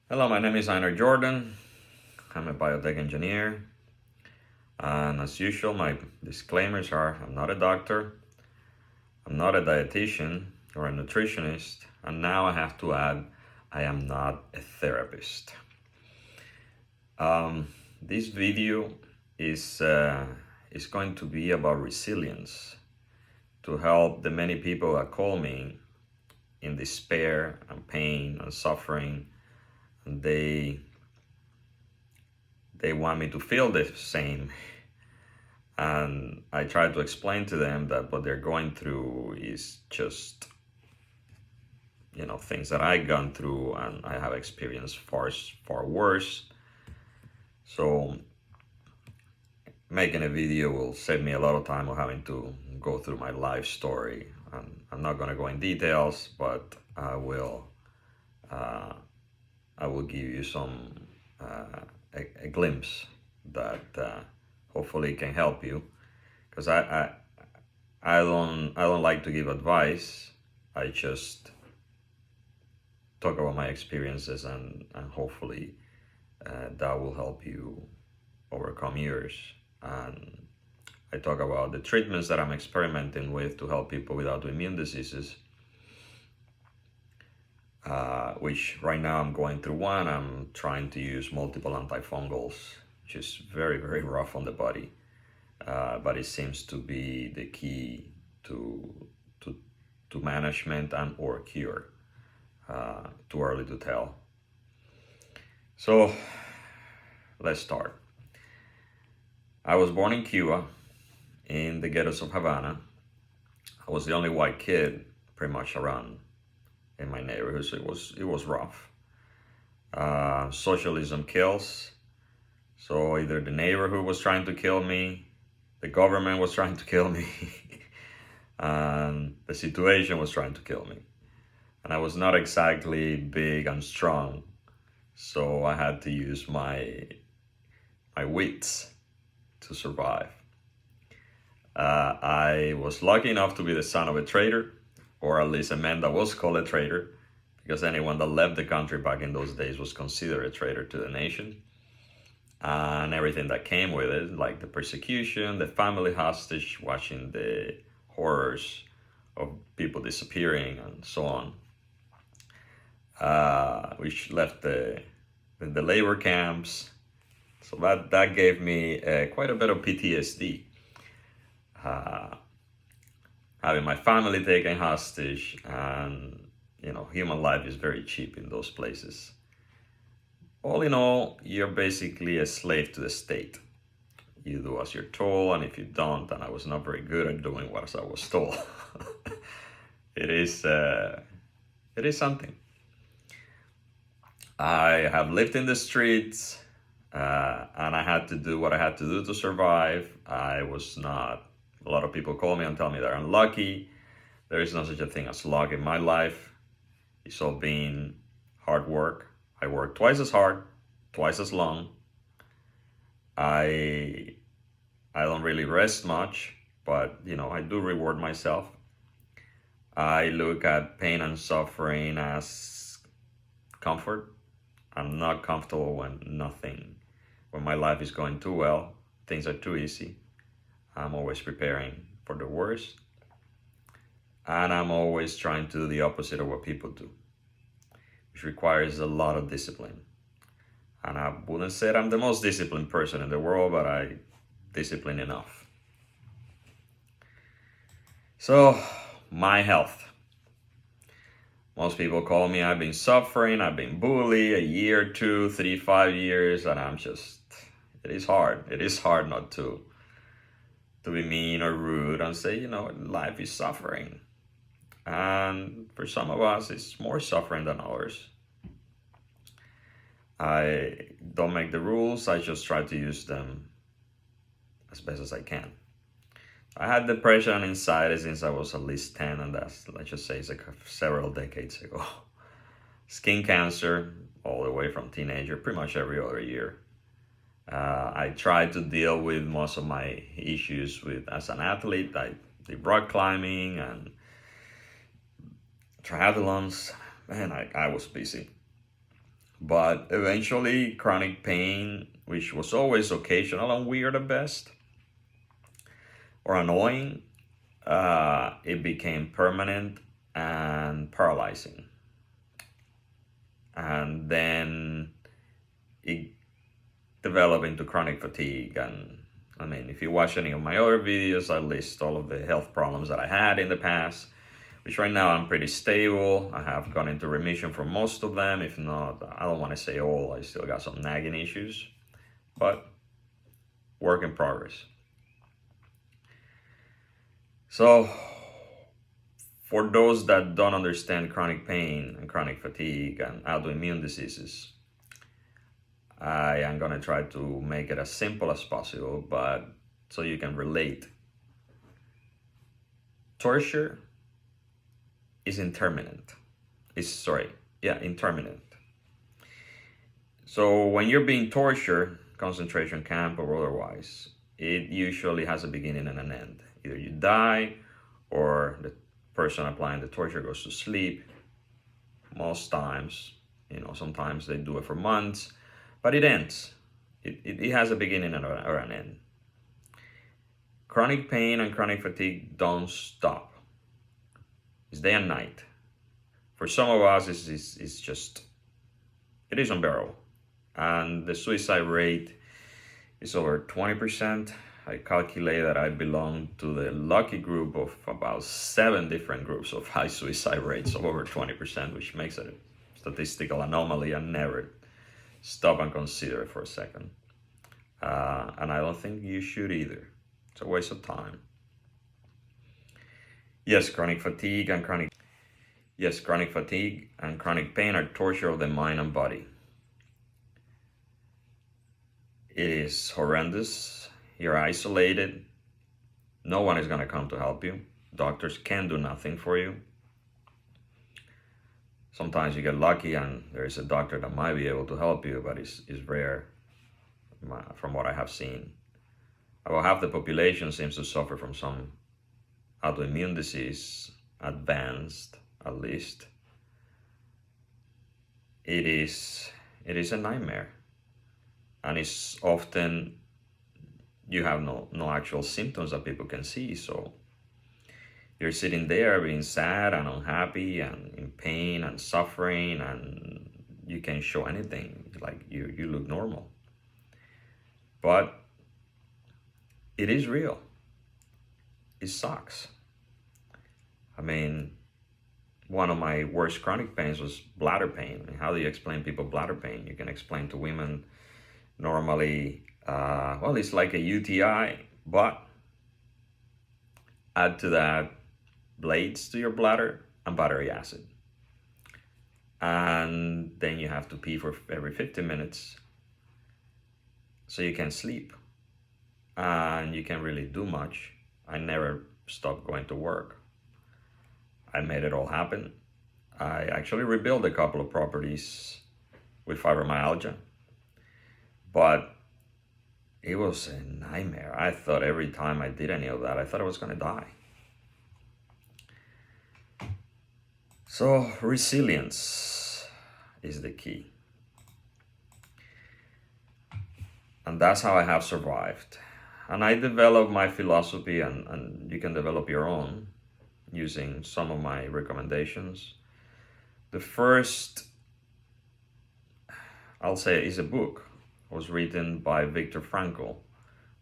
Hello, my name is Einer Jordan. I'm a biotech engineer. And as usual, my disclaimers are I'm not a doctor, I'm not a dietitian or a nutritionist, and now I have to add I am not a therapist. This video is going to be about resilience to help the many people that call me in despair and pain and suffering, and they want me to feel the same. And I try to explain to them that what they're going through is just, things that I've gone through and I have experienced far worse. So making a video will save me a lot of time of having to go through my life story. And I'm not going to go in details, but I will give you a glimpse that hopefully can help you, because I don't like to give advice. I just talk about my experiences, and hopefully that will help you overcome yours. And I talk about the treatments that I'm experimenting with to help people with autoimmune diseases, which right now I'm going through one. I'm trying to use multiple antifungals, which is very, very rough on the body. But it seems to be the key to management and or cure. Too early to tell. So let's start. I was born in Cuba, in the ghettos of Havana. I was the only white kid pretty much around in my neighborhood, so it was rough. Socialism kills. So either the neighborhood was trying to kill me, the government was trying to kill me, and the situation was trying to kill me. And I was not exactly big and strong, so I had to use my wits to survive. I was lucky enough to be the son of a trader, or at least a man that was called a trader, because anyone that left the country back in those days was considered a traitor to the nation. And everything that came with it, like the persecution, the family hostage, watching the horrors of people disappearing and so on, which left the labor camps. So that gave me quite a bit of PTSD. Having my family taken hostage, and human life is very cheap in those places. All in all, you're basically a slave to the state. You do as you're told, and if you don't, and I was not very good at doing what I was told. It is something. I have lived in the streets, and I had to do what I had to do to survive. I was not. A lot of people call me and tell me they're unlucky. There is no such a thing as luck in my life. It's all been hard work. I work twice as hard, twice as long. I don't really rest much, but I do reward myself. I look at pain and suffering as comfort. I'm not comfortable when my life is going too well, things are too easy. I'm always preparing for the worst, and I'm always trying to do the opposite of what people do, which requires a lot of discipline. And I wouldn't say I'm the most disciplined person in the world, but I discipline enough. So, my health. Most people call me, I've been suffering, I've been bullied a year, 2, 3, 5 years, and it is hard. It is hard not to be mean or rude and say, life is suffering. And for some of us, it's more suffering than others. I don't make the rules, I just try to use them as best as I can. I had depression and anxiety since I was at least 10, and that's, let's just say, it's like several decades ago. Skin cancer, all the way from teenager, pretty much every other year. I tried to deal with most of my issues as an athlete. I did rock climbing and triathlons. Man, I was busy. But eventually, chronic pain, which was always occasional and weird at best, or annoying, it became permanent and paralyzing. And then it developed into chronic fatigue. And I mean, if you watch any of my other videos, I list all of the health problems that I had in the past, which right now I'm pretty stable. I have gone into remission for most of them. If not, I don't want to say all, I still got some nagging issues, but work in progress. So, for those that don't understand chronic pain and chronic fatigue and autoimmune diseases, I am going to try to make it as simple as possible, but so you can relate. Torture is intermittent. Intermittent. So when you're being tortured, concentration camp or otherwise, it usually has a beginning and an end. Either you die or the person applying the torture goes to sleep. Most times, sometimes they do it for months, but it ends. It has a beginning or an end. Chronic pain and chronic fatigue don't stop. It's day and night. For some of us, it is unbearable. And the suicide rate is over 20%. I calculate that I belong to the lucky group of about 7 different groups of high suicide rates of over 20%, which makes it a statistical anomaly and never stop and consider it for a second. And I don't think you should either. It's a waste of time. Yes, chronic fatigue and chronic pain are torture of the mind and body. It is horrendous. You're isolated. No one is going to come to help you. Doctors can do nothing for you. Sometimes you get lucky and there is a doctor that might be able to help you, but it's rare from what I have seen. About half the population seems to suffer from some autoimmune disease, advanced at least. It is a nightmare, and it's often you have no actual symptoms that people can see. So you're sitting there being sad and unhappy and in pain and suffering, and you can't show anything. Like you look normal, but it is real. It sucks. I mean, one of my worst chronic pains was bladder pain. I mean, how do you explain people bladder pain? You can explain to women normally, it's like a UTI, but add to that blades to your bladder and battery acid. And then you have to pee for every 15 minutes. So you can sleep. And you can't really do much. I never stopped going to work. I made it all happen. I actually rebuilt a couple of properties with fibromyalgia, but it was a nightmare. I thought every time I did any of that, I thought I was going to die. So resilience is the key. And that's how I have survived. And I developed my philosophy, and you can develop your own using some of my recommendations. The first, I'll say, is a book. It was written by Viktor Frankl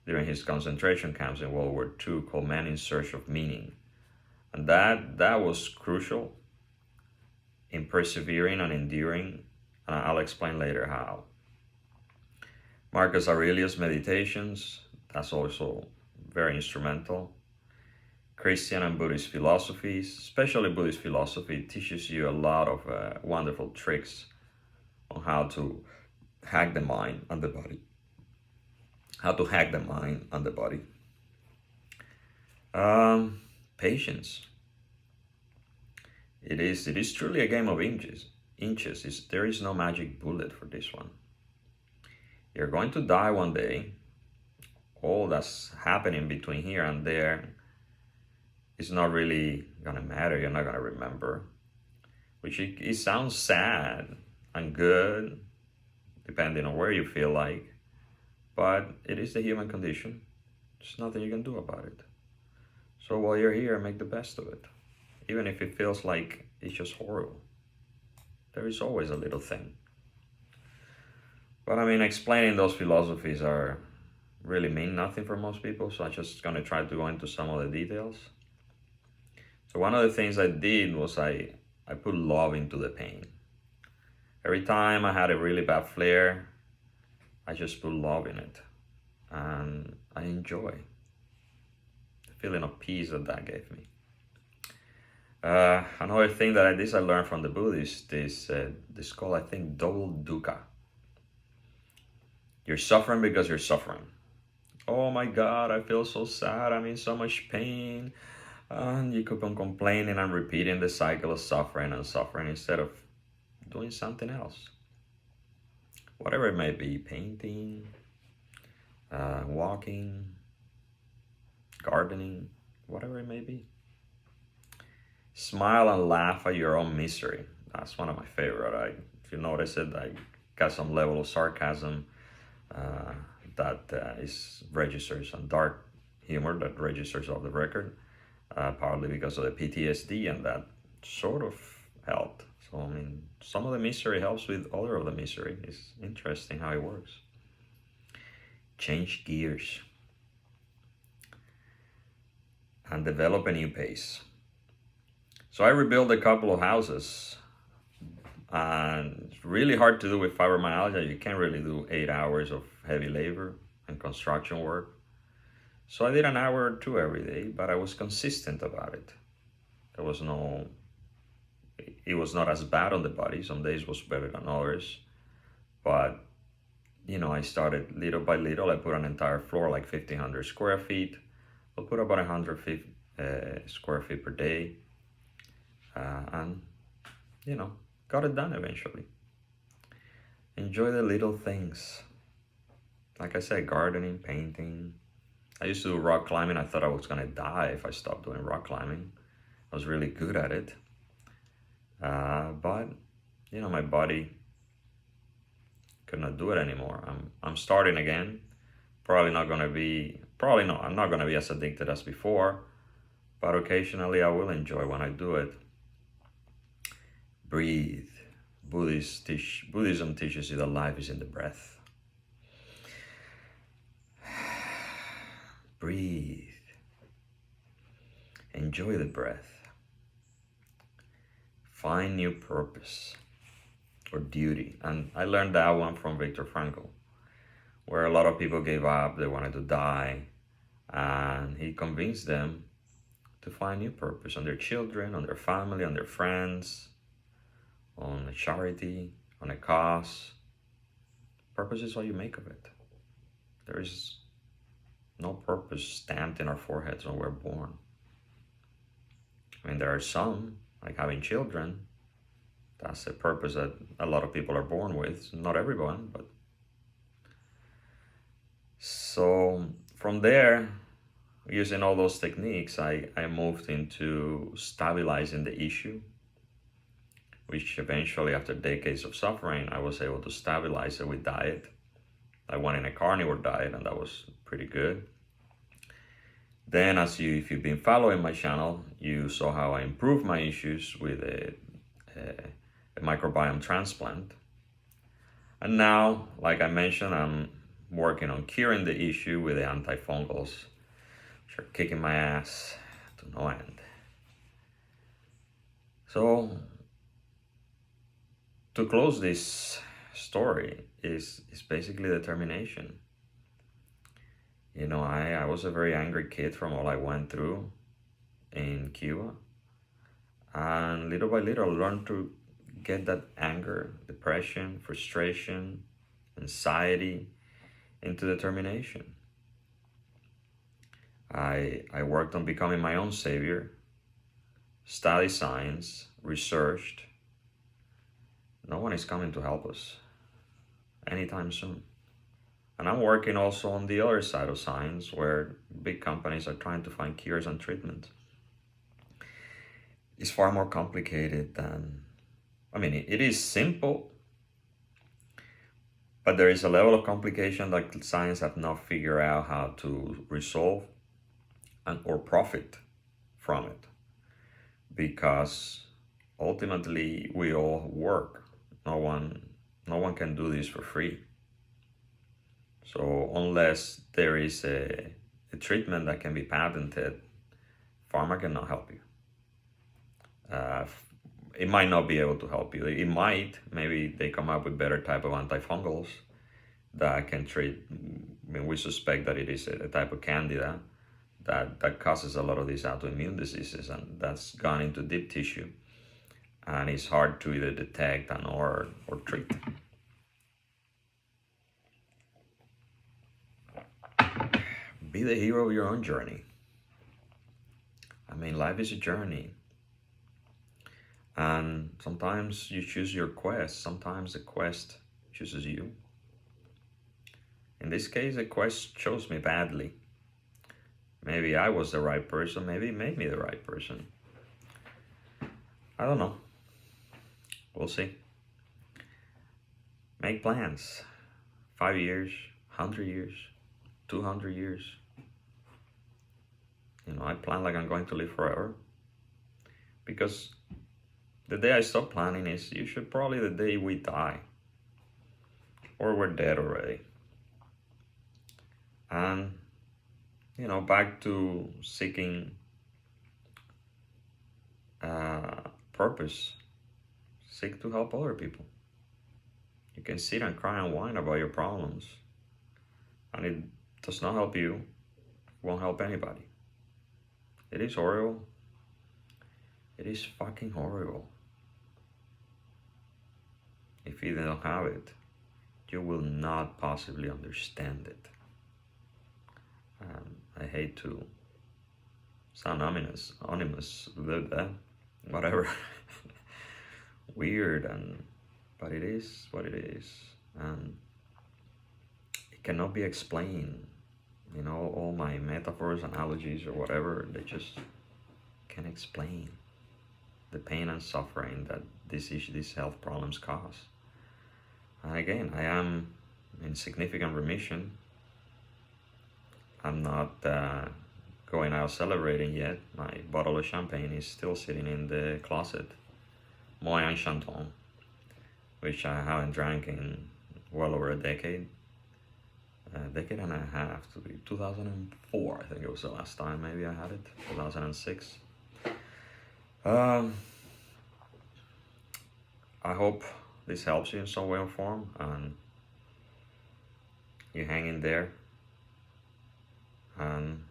during his concentration camps in World War II, called Man in Search of Meaning. And that was crucial in persevering and enduring, and I'll explain later how. Marcus Aurelius' Meditations, that's also very instrumental. Christian and Buddhist philosophies, especially Buddhist philosophy, teaches you a lot of wonderful tricks on how to hack the mind and the body. Patience. It is truly a game of inches. There is no magic bullet for this one. You're going to die one day. All that's happening between here and there is not really gonna matter. You're not gonna remember, which it sounds sad and good, depending on where you feel like. But it is the human condition. There's nothing you can do about it. So while you're here, make the best of it. Even if it feels like it's just horrible. There is always a little thing. But I mean, explaining those philosophies are really mean nothing for most people, so I'm just gonna try to go into some of the details. So one of the things I did was I put love into the pain. Every time I had a really bad flare, I just put love in it. And I enjoy the feeling of peace that gave me. Another thing that I learned from the Buddhists is this called, I think, double dukkha. You're suffering because you're suffering. Oh my God, I feel so sad. I'm in so much pain. And you keep on complaining and repeating the cycle of suffering and suffering instead of doing something else. Whatever it may be, painting, walking, gardening, whatever it may be. Smile and laugh at your own misery. That's one of my favorite. If you notice it, I got some level of sarcasm that is registers, and dark humor that registers off the record, partly because of the PTSD, and that sort of helped. So I mean, some of the misery helps with other of the misery. It's interesting how it works. Change gears and develop a new pace. So I rebuilt a couple of houses, and it's really hard to do with fibromyalgia. You can't really do 8 hours of heavy labor and construction work. So I did an hour or two every day, but I was consistent about it. It was not as bad on the body. Some days was better than others, but I started little by little. I put an entire floor, like 1,500 square feet. I'll put about 150 square feet per day. And got it done eventually. Enjoy the little things. Like I said, gardening, painting. I used to do rock climbing. I thought I was gonna die if I stopped doing rock climbing. I was really good at it. But my body could not do it anymore. I'm starting again. I'm not gonna be as addicted as before, but occasionally I will enjoy when I do it. Breathe. Buddhism teaches you that life is in the breath. Breathe. Enjoy the breath. Find new purpose or duty. And I learned that one from Viktor Frankl, where a lot of people gave up, they wanted to die, and he convinced them to find new purpose on their children, on their family, on their friends, on a charity, on a cause. Purpose is what you make of it. There is no purpose stamped in our foreheads when we're born. I mean, there are some, like having children. That's a purpose that a lot of people are born with. Not everyone, but. So from there, using all those techniques, I moved into stabilizing the issue, which eventually, after decades of suffering, I was able to stabilize it with diet. I went in a carnivore diet, and that was pretty good. Then, if you've been following my channel, you saw how I improved my issues with a microbiome transplant. And now, like I mentioned, I'm working on curing the issue with the antifungals, which are kicking my ass to no end. So, to close this story is basically determination. I was a very angry kid from all I went through in Cuba. And little by little, I learned to get that anger, depression, frustration, anxiety into determination. I worked on becoming my own savior, studied science, researched. No one is coming to help us anytime soon. And I'm working also on the other side of science, where big companies are trying to find cures and treatments. It's far more complicated than, it is simple, But there is a level of complication that science have not figured out how to resolve and or profit from it, because ultimately we all work. No one can do this for free. So unless there is a treatment that can be patented, pharma cannot help you. Uh, it might not be able to help you. It might, maybe they come up with better type of antifungals that can treat. I mean, we suspect that it is a type of candida that causes a lot of these autoimmune diseases, and that's gone into deep tissue, and it's hard to either detect and or treat. Be the hero of your own journey. I mean, life is a journey. And sometimes you choose your quest, sometimes the quest chooses you. In this case, the quest chose me badly. Maybe I was the right person, maybe it made me the right person. I don't know. We'll see. Make plans. 5 years, 100 years, 200 years. I plan like I'm going to live forever. Because the day I stop planning is usually probably the day we die. Or we're dead already. And, back to seeking purpose. Seek to help other people. You can sit and cry and whine about your problems, and it does not help you, it won't help anybody. It is horrible. It is fucking horrible. If you don't have it, you will not possibly understand it. I hate to sound ominous, whatever, weird, but it is what it is, and it cannot be explained. All my metaphors, analogies, or whatever, they just can't explain the pain and suffering that these health problems cause. And again, I am in significant remission. I'm not going out celebrating yet. My bottle of champagne is still sitting in the closet, Moët & Chandon, which I haven't drank in well over a decade and a half, to be 2004, I think it was the last time maybe I had it, 2006. I hope this helps you in some way or form, and you hang in there, and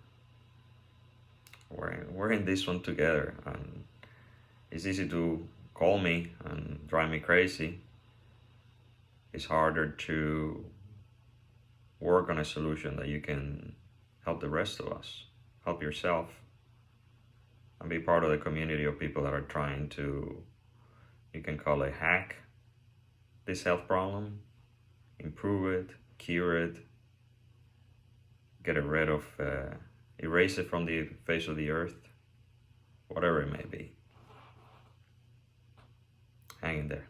we're in this one together. And it's easy to call me and drive me crazy. It's harder to work on a solution that you can help the rest of us, help yourself, and be part of the community of people that are trying to, you can call it, hack this health problem, improve it, cure it, get it rid of, erase it from the face of the earth, whatever it may be. Hang in there.